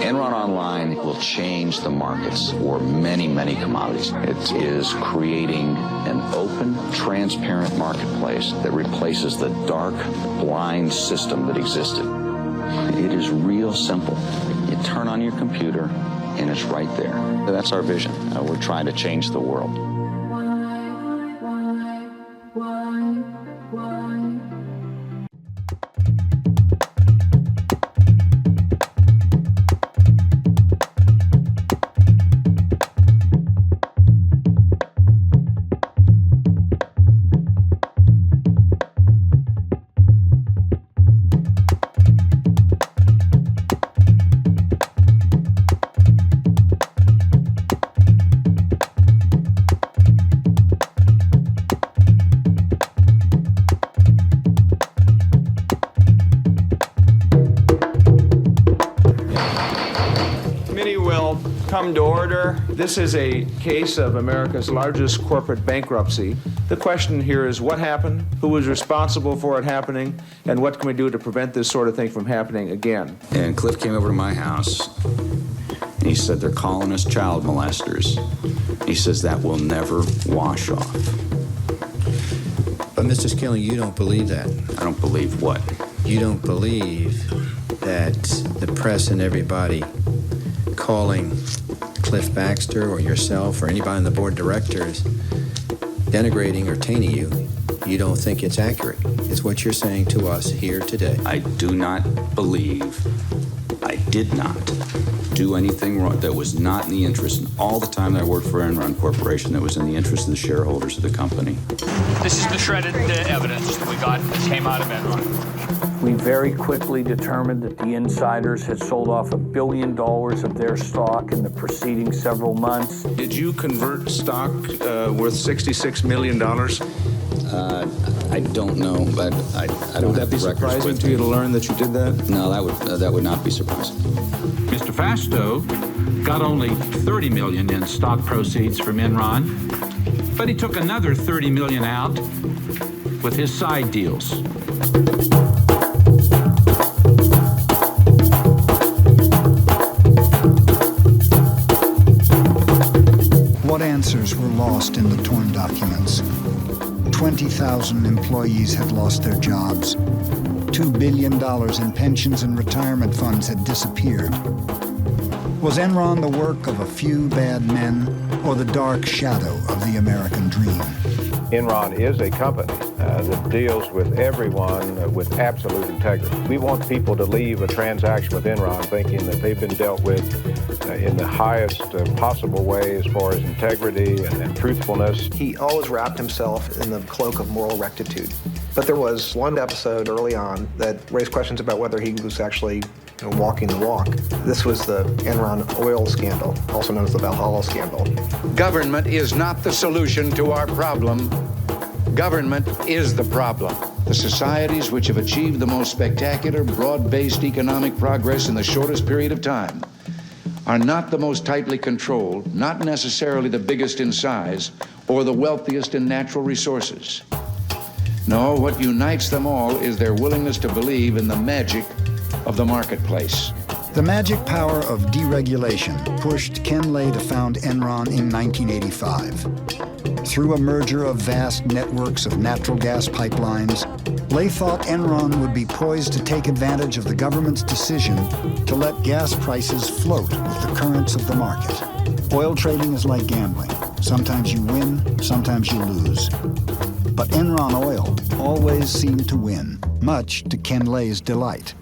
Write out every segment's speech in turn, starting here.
Enron Online will change the markets for many, many commodities. It is creating an open, transparent marketplace that replaces the dark, blind system that existed. It is real simple. You turn on your computer, and it's right there. That's our vision. We're trying to change the world. Come to order. This is a case of America's largest corporate bankruptcy. The question here is what happened, who was responsible for it happening, and what can we do to prevent this sort of thing from happening again? And Cliff came over to my house, and he said, they're calling us child molesters. He says that will never wash off. But Mr. Skilling, you don't believe that. I don't believe what? You don't believe that the press and everybody calling Cliff Baxter or yourself or anybody on the board of directors denigrating or tainting you, you don't think it's accurate. It's what you're saying to us here today. I do not believe I did not do anything wrong that was not in the interest, and all the time that I worked for Enron Corporation, that was in the interest of the shareholders of the company. This is the shredded evidence that we got that came out of Enron. We very quickly determined that the insiders had sold off $1 billion of their stock in the preceding several months. Did you convert stock worth $66 million? I don't know, but I don't have the records. Would that be surprising to you to learn that you did that? No, that would not be surprising. Mr. Fasto got only $30 million in stock proceeds from Enron, but he took another $30 million out with his side deals. What answers were lost in the torn documents? 20,000 employees had lost their jobs. $2 billion in pensions and retirement funds had disappeared. Was Enron the work of a few bad men or the dark shadow of the American dream? Enron is a company that deals with everyone with absolute integrity. We want people to leave a transaction with Enron thinking that they've been dealt with in the highest possible way as far as integrity and truthfulness. He always wrapped himself in the cloak of moral rectitude. But there was one episode early on that raised questions about whether he was actually walking the walk. This was the Enron oil scandal, also known as the Valhalla scandal. Government is not the solution to our problem. Government is the problem. The societies which have achieved the most spectacular, broad-based economic progress in the shortest period of time are not the most tightly controlled, not necessarily the biggest in size, or the wealthiest in natural resources. No, what unites them all is their willingness to believe in the magic of the marketplace. The magic power of deregulation pushed Ken Lay to found Enron in 1985. Through a merger of vast networks of natural gas pipelines, Lay thought Enron would be poised to take advantage of the government's decision to let gas prices float with the currents of the market. Oil trading is like gambling. Sometimes you win, sometimes you lose. But Enron Oil always seemed to win, much to Ken Lay's delight.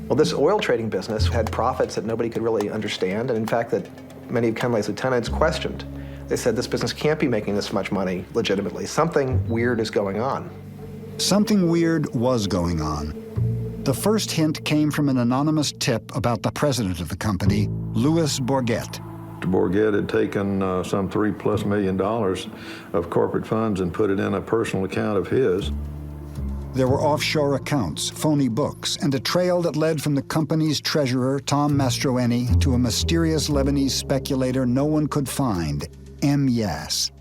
Well, this oil trading business had profits that nobody could really understand, and in fact that many of Ken Lay's lieutenants questioned. They said this business can't be making this much money legitimately. Something weird is going on. Something weird was going on. The first hint came from an anonymous tip about the president of the company, Louis Bourget. Bourget had taken some $3+ million of corporate funds and put it in a personal account of his. There were offshore accounts, phony books, and a trail that led from the company's treasurer, Tom Mastroeni, to a mysterious Lebanese speculator no one could find, M. Yass.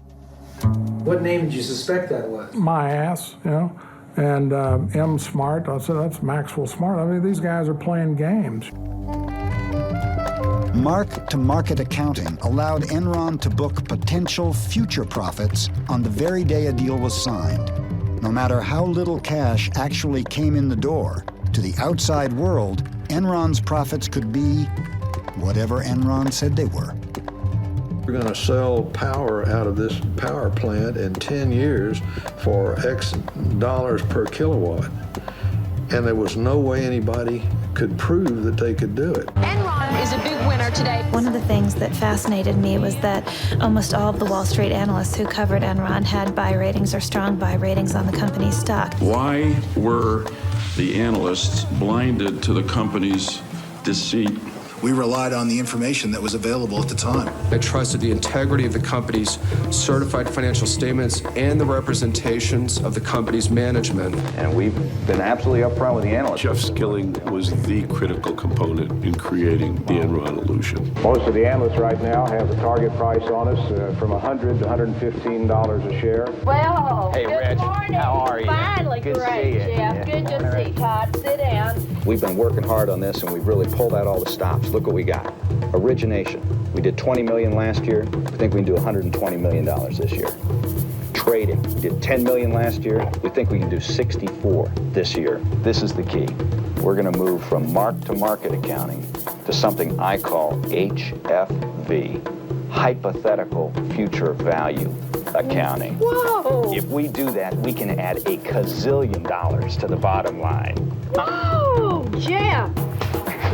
What name did you suspect that was? My ass, and M. Smart. I said, that's Maxwell Smart. I mean, these guys are playing games. mark-to-market accounting allowed Enron to book potential future profits on the very day a deal was signed. No matter how little cash actually came in the door, to the outside world, Enron's profits could be whatever Enron said they were. We're going to sell power out of this power plant in 10 years for X dollars per kilowatt. And there was no way anybody could prove that they could do it. Enron is a big winner today. One of the things that fascinated me was that almost all of the Wall Street analysts who covered Enron had buy ratings or strong buy ratings on the company's stock. Why were the analysts blinded to the company's deceit? We relied on the information that was available at the time. I trusted the integrity of the company's certified financial statements and the representations of the company's management. And we've been absolutely upfront with the analysts. Jeff Skilling was the critical component in creating the Enron illusion. Most of the analysts right now have the target price on us from $100 to $115 a share. Well, hey, good Rich, morning. how are you? Finally, good great, to see you. Jeff. Yeah. Good to see you, Todd. Sit down. We've been working hard on this, and we've really pulled out all the stops. Look what we got. Origination. We did $20 million last year. We think we can do $120 million this year. Trading. We did $10 million last year. We think we can do 64 this year. This is the key. We're going to move from mark-to-market accounting to something I call HFV, hypothetical future value accounting. Whoa! If we do that, we can add a gazillion dollars to the bottom line. Whoa, Jeff!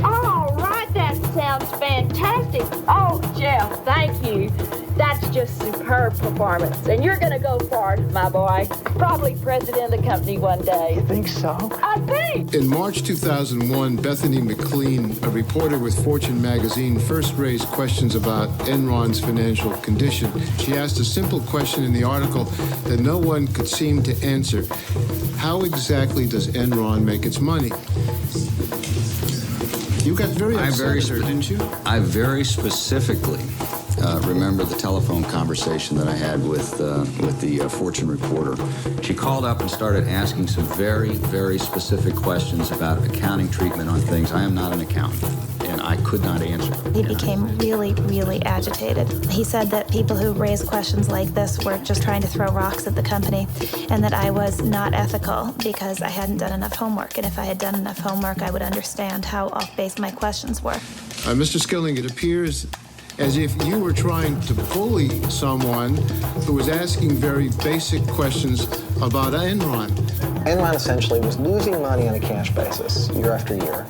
All right, that sounds fantastic. Oh, Jeff, thank you. That's just superb performance. And you're going to go far, my boy. Probably president of the company one day. You think so? I think. In March 2001, Bethany McLean, a reporter with Fortune magazine, first raised questions about Enron's financial condition. She asked a simple question in the article that no one could seem to answer. How exactly does Enron make its money? You got very upset, didn't you? I very specifically remember the telephone conversation that I had with the Fortune reporter. She called up and started asking some very, very specific questions about accounting treatment on things. I am not an accountant, and I could not answer them. He became really, really agitated. He said that people who raised questions like this were just trying to throw rocks at the company, and that I was not ethical because I hadn't done enough homework. And if I had done enough homework, I would understand how off-base my questions were. Mr. Skilling, it appears as if you were trying to bully someone who was asking very basic questions about Enron. Enron essentially was losing money on a cash basis year after year,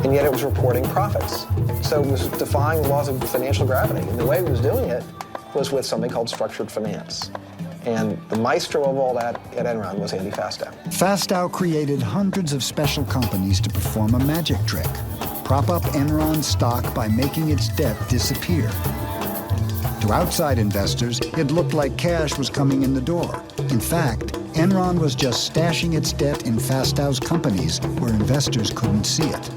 and yet it was reporting profits. So it was defying the laws of financial gravity. And the way it was doing it was with something called structured finance. And the maestro of all that at Enron was Andy Fastow. Fastow created hundreds of special companies to perform a magic trick. Prop up Enron's stock by making its debt disappear. To outside investors, it looked like cash was coming in the door. In fact, Enron was just stashing its debt in Fastow's companies where investors couldn't see it.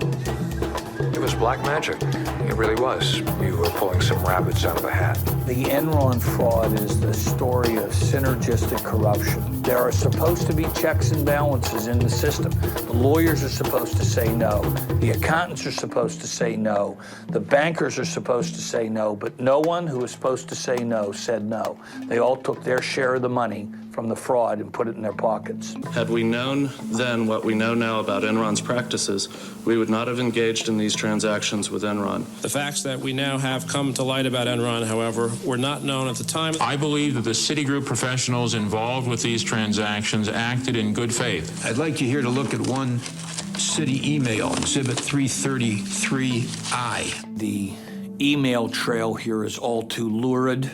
It was black magic. It really was. You were pulling some rabbits out of a hat. The Enron fraud is the story of synergistic corruption. There are supposed to be checks and balances in the system. The lawyers are supposed to say no. The accountants are supposed to say no. The bankers are supposed to say no, but no one who was supposed to say no said no. They all took their share of the money from the fraud and put it in their pockets. Had we known then what we know now about Enron's practices, we would not have engaged in these transactions with Enron. The facts that we now have come to light about Enron, however, were not known at the time. I believe that the Citigroup professionals involved with these transactions acted in good faith. I'd like you here to look at one city email, Exhibit 333I. The email trail here is all too lurid.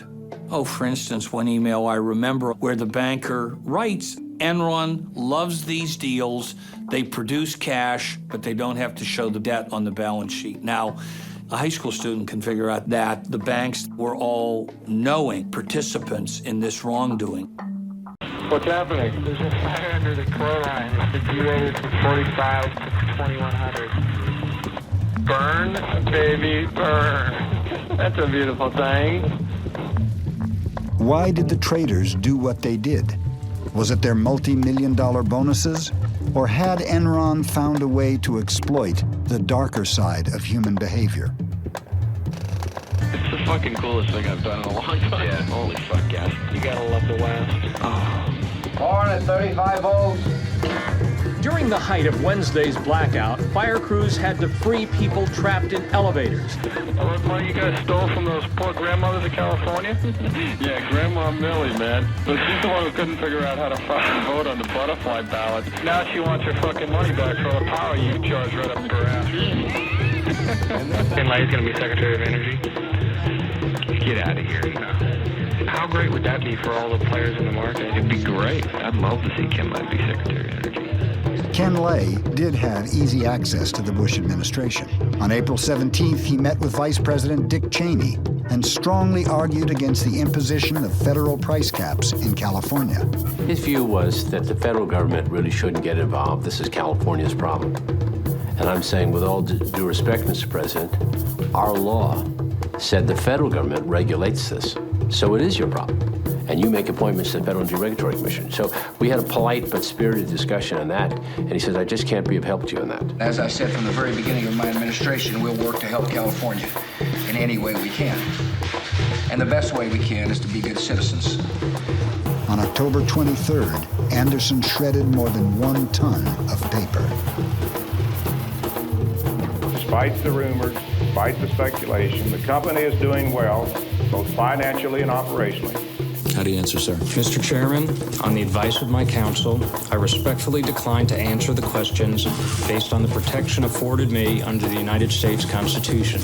Oh, for instance, one email I remember where the banker writes, Enron loves these deals. They produce cash, but they don't have to show the debt on the balance sheet. Now, a high school student can figure out that the banks were all knowing participants in this wrongdoing. What's happening? There's a fire under the core line. It's deviated from 45 to 2100. Burn, baby, burn. That's a beautiful thing. Why did the traders do what they did? Was it their multi-million-dollar bonuses? Or had Enron found a way to exploit the darker side of human behavior? the fucking coolest thing I've done in a long time. Yeah. Holy fuck, yeah. You gotta love the West. Oh. Born at 35 volts. During the height of Wednesday's blackout, fire crews had to free people trapped in elevators. All the money you guys stole from those poor grandmothers in California? Yeah, Grandma Millie, man. But she's the one who couldn't figure out how to fucking vote on the butterfly ballot. Now she wants her fucking money back for all the power you charged right up her ass. Tim Lay's gonna be Secretary of Energy? Get out of here, no. How great would that be for all the players in the market? It'd be great. I'd love to see Kim Lay be Secretary of Energy. Ken Lay did have easy access to the Bush administration. On April 17th, he met with Vice President Dick Cheney and strongly argued against the imposition of federal price caps in California. His view was that the federal government really shouldn't get involved. This is California's problem. And I'm saying, with all due respect, Mr. President, our law said the federal government regulates this. So it is your problem. And you make appointments to the Federal Energy Regulatory Commission. So we had a polite but spirited discussion on that. And he says, I just can't be of help to you on that. As I said from the very beginning of my administration, we'll work to help California in any way we can. And the best way we can is to be good citizens. On October 23rd, Anderson shredded more than 1 ton of paper. Despite the rumors, despite the speculation, the company is doing well, both financially and operationally. How do you answer, sir? Mr. Chairman, on the advice of my counsel, I respectfully decline to answer the questions based on the protection afforded me under the United States Constitution.